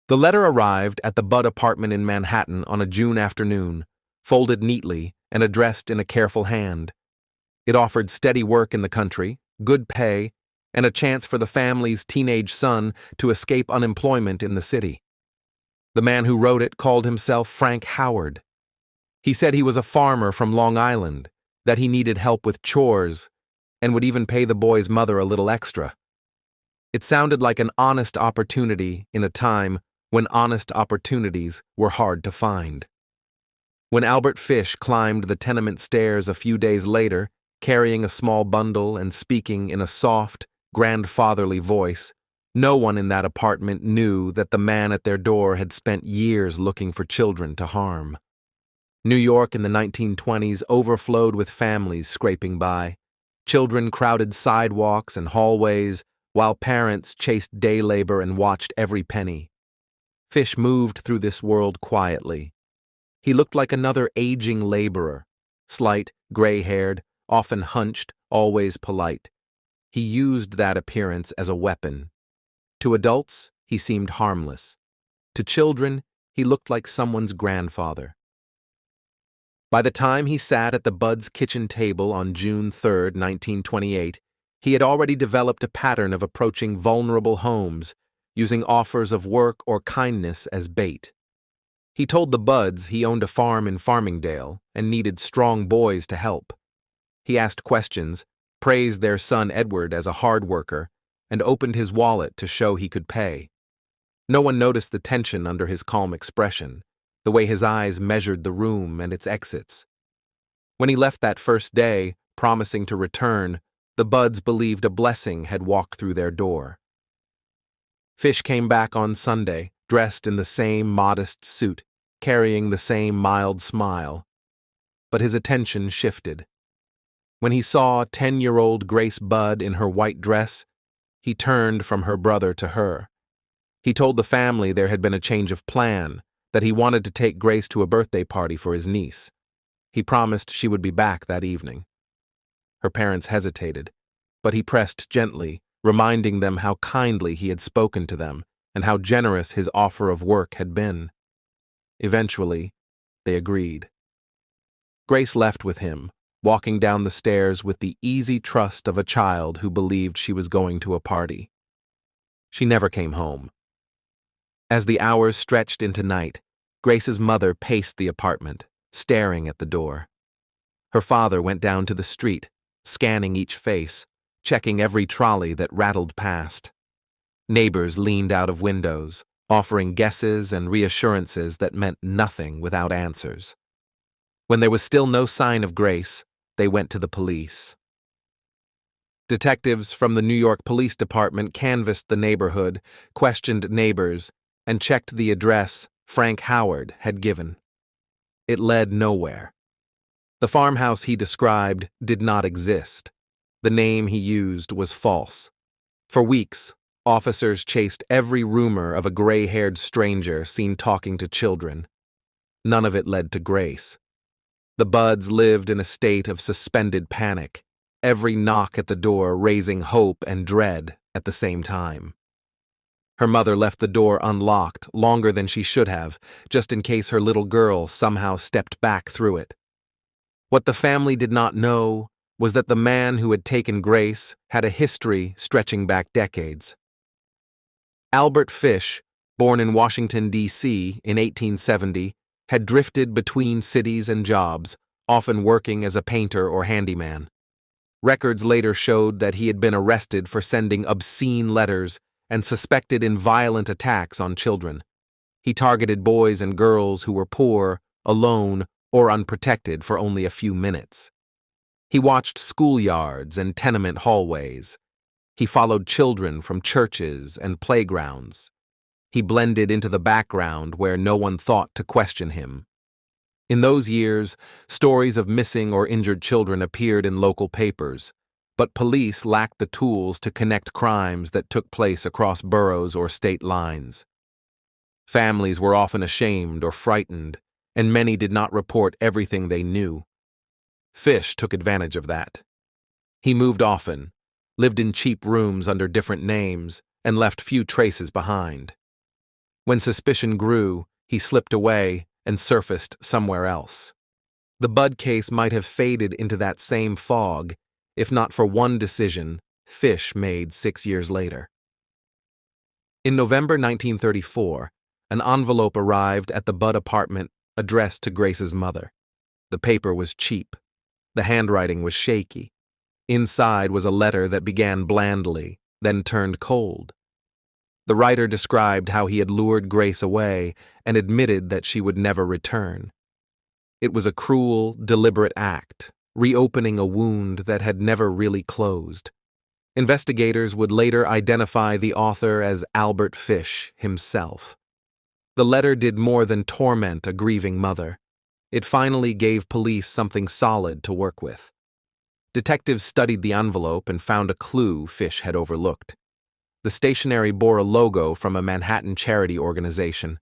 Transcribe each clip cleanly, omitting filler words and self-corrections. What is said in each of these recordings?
The letter arrived at the Budd apartment in Manhattan on a June afternoon, folded neatly and addressed in a careful hand. It offered steady work in the country, good pay, and a chance for the family's teenage son to escape unemployment in the city. The man who wrote it called himself Frank Howard. He said he was a farmer from Long Island, that he needed help with chores, and would even pay the boy's mother a little extra. It sounded like an honest opportunity in a time when honest opportunities were hard to find. When Albert Fish climbed the tenement stairs a few days later, carrying a small bundle and speaking in a soft, grandfatherly voice, no one in that apartment knew that the man at their door had spent years looking for children to harm. New York in the 1920s overflowed with families scraping by. Children crowded sidewalks and hallways, while parents chased day labor and watched every penny. Fish moved through this world quietly. He looked like another aging laborer, slight, gray-haired, often hunched, always polite. He used that appearance as a weapon. To adults, he seemed harmless. To children, he looked like someone's grandfather. By the time he sat at the Budd's kitchen table on June 3, 1928, he had already developed a pattern of approaching vulnerable homes, using offers of work or kindness as bait. He told the Budds he owned a farm in Farmingdale and needed strong boys to help. He asked questions, praised their son Edward as a hard worker, and opened his wallet to show he could pay. No one noticed the tension under his calm expression, the way his eyes measured the room and its exits. When he left that first day, promising to return, the Budds believed a blessing had walked through their door. Fish came back on Sunday, dressed in the same modest suit, carrying the same mild smile. But his attention shifted. When he saw 10-year-old Grace Budd in her white dress, he turned from her brother to her. He told the family there had been a change of plan, that he wanted to take Grace to a birthday party for his niece. He promised she would be back that evening. Her parents hesitated, but he pressed gently, reminding them how kindly he had spoken to them and how generous his offer of work had been. Eventually, they agreed. Grace left with him, walking down the stairs with the easy trust of a child who believed she was going to a party. She never came home. As the hours stretched into night, Grace's mother paced the apartment, staring at the door. Her father went down to the street, scanning each face, checking every trolley that rattled past. Neighbors leaned out of windows, offering guesses and reassurances that meant nothing without answers. When there was still no sign of Grace, they went to the police. Detectives from the New York Police Department canvassed the neighborhood, questioned neighbors, and checked the address Frank Howard had given. It led nowhere. The farmhouse he described did not exist. The name he used was false. For weeks, officers chased every rumor of a gray-haired stranger seen talking to children. None of it led to Grace. The Budds lived in a state of suspended panic, every knock at the door raising hope and dread at the same time. Her mother left the door unlocked longer than she should have, just in case her little girl somehow stepped back through it. What the family did not know was that the man who had taken Grace had a history stretching back decades. Albert Fish, born in Washington, D.C. in 1870, had drifted between cities and jobs, often working as a painter or handyman. Records later showed that he had been arrested for sending obscene letters and suspected in violent attacks on children. He targeted boys and girls who were poor, alone, or unprotected for only a few minutes. He watched schoolyards and tenement hallways. He followed children from churches and playgrounds. He blended into the background where no one thought to question him. In those years, stories of missing or injured children appeared in local papers, but police lacked the tools to connect crimes that took place across boroughs or state lines. Families were often ashamed or frightened, and many did not report everything they knew. Fish took advantage of that. He moved often, lived in cheap rooms under different names, and left few traces behind. When suspicion grew, he slipped away and surfaced somewhere else. The Budd case might have faded into that same fog, if not for one decision Fish made 6 years later. In November 1934, an envelope arrived at the Budd apartment addressed to Grace's mother. The paper was cheap. The handwriting was shaky. Inside was a letter that began blandly, then turned cold. The writer described how he had lured Grace away and admitted that she would never return. It was a cruel, deliberate act, reopening a wound that had never really closed. Investigators would later identify the author as Albert Fish himself. The letter did more than torment a grieving mother. It finally gave police something solid to work with. Detectives studied the envelope and found a clue Fish had overlooked. The stationery bore a logo from a Manhattan charity organization.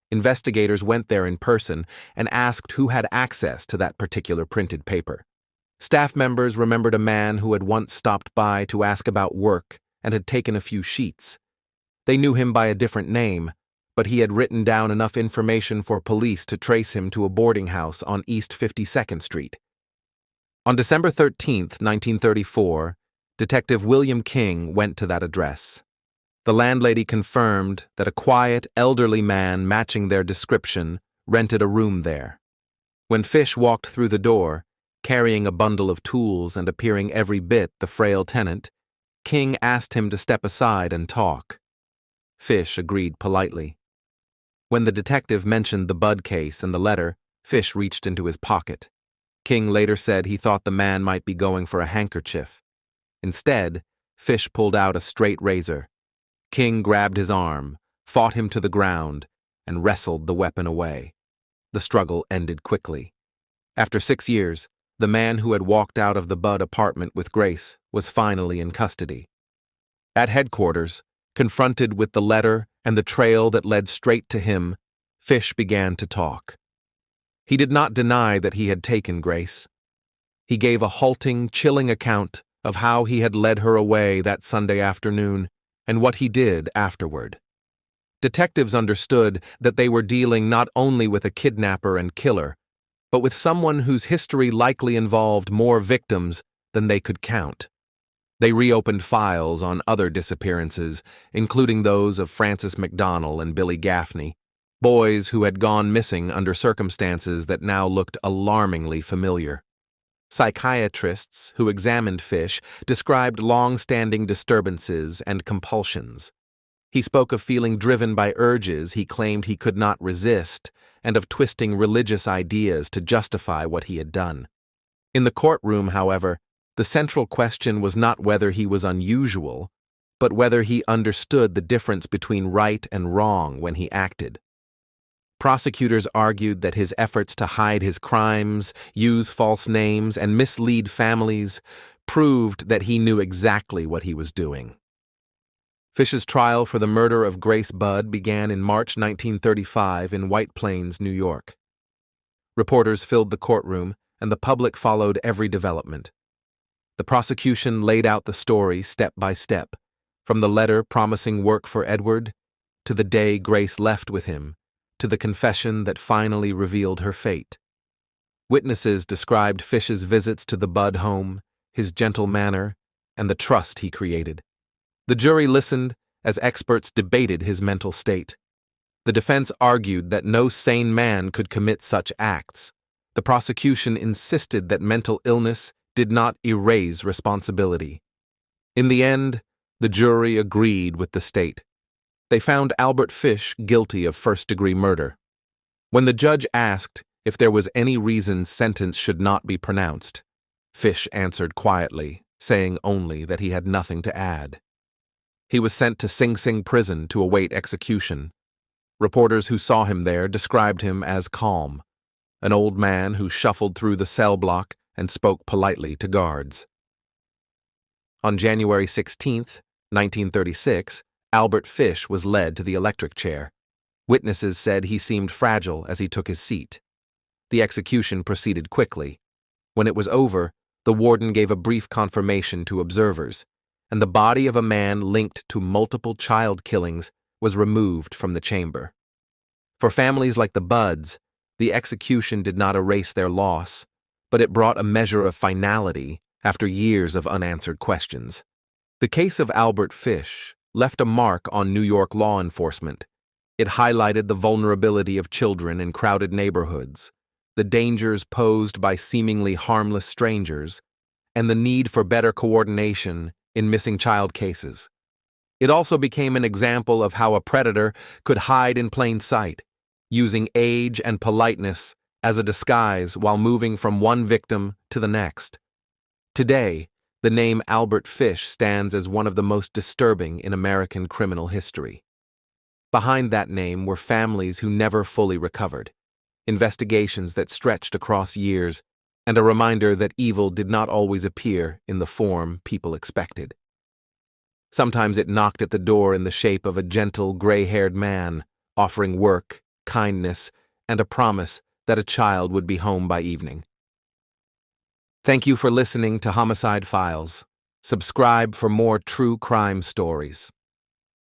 Investigators went there in person and asked who had access to that particular printed paper. Staff members remembered a man who had once stopped by to ask about work and had taken a few sheets. They knew him by a different name, but he had written down enough information for police to trace him to a boarding house on East 52nd Street. On December 13, 1934, Detective William King went to that address. The landlady confirmed that a quiet, elderly man matching their description rented a room there. When Fish walked through the door, carrying a bundle of tools and appearing every bit the frail tenant, King asked him to step aside and talk. Fish agreed politely. When the detective mentioned the Budd case and the letter, Fish reached into his pocket. King later said he thought the man might be going for a handkerchief. Instead, Fish pulled out a straight razor. King grabbed his arm, fought him to the ground, and wrestled the weapon away. The struggle ended quickly. After 6 years, the man who had walked out of the Budd apartment with Grace was finally in custody. At headquarters, confronted with the letter and the trail that led straight to him, Fish began to talk. He did not deny that he had taken Grace. He gave a halting, chilling account of how he had led her away that Sunday afternoon and what he did afterward. Detectives understood that they were dealing not only with a kidnapper and killer, but with someone whose history likely involved more victims than they could count. They reopened files on other disappearances, including those of Francis McDonnell and Billy Gaffney, boys who had gone missing under circumstances that now looked alarmingly familiar. Psychiatrists who examined Fish described long-standing disturbances and compulsions. He spoke of feeling driven by urges he claimed he could not resist and of twisting religious ideas to justify what he had done. In the courtroom, however, the central question was not whether he was unusual, but whether he understood the difference between right and wrong when he acted. Prosecutors argued that his efforts to hide his crimes, use false names, and mislead families proved that he knew exactly what he was doing. Fish's trial for the murder of Grace Budd began in March 1935 in White Plains, New York. Reporters filled the courtroom, and the public followed every development. The prosecution laid out the story step by step, from the letter promising work for Edward, to the day Grace left with him, to the confession that finally revealed her fate. Witnesses described Fish's visits to the Budd home, his gentle manner, and the trust he created. The jury listened as experts debated his mental state. The defense argued that no sane man could commit such acts. The prosecution insisted that mental illness did not erase responsibility. In the end, the jury agreed with the state. They found Albert Fish guilty of first-degree murder. When the judge asked if there was any reason sentence should not be pronounced, Fish answered quietly, saying only that he had nothing to add. He was sent to Sing Sing prison to await execution. Reporters who saw him there described him as calm, an old man who shuffled through the cell block and spoke politely to guards. On January 16, 1936, Albert Fish was led to the electric chair. Witnesses said he seemed fragile as he took his seat. The execution proceeded quickly. When it was over, the warden gave a brief confirmation to observers, and the body of a man linked to multiple child killings was removed from the chamber. For families like the Budds, the execution did not erase their loss, but it brought a measure of finality after years of unanswered questions. The case of Albert Fish left a mark on New York law enforcement. It highlighted the vulnerability of children in crowded neighborhoods, the dangers posed by seemingly harmless strangers, and the need for better coordination in missing child cases. It also became an example of how a predator could hide in plain sight, using age and politeness as a disguise while moving from one victim to the next. Today, the name Albert Fish stands as one of the most disturbing in American criminal history. Behind that name were families who never fully recovered, investigations that stretched across years, and a reminder that evil did not always appear in the form people expected. Sometimes it knocked at the door in the shape of a gentle, gray-haired man, offering work, kindness, and a promise that a child would be home by evening. Thank you for listening to Homicide Files. Subscribe for more true crime stories.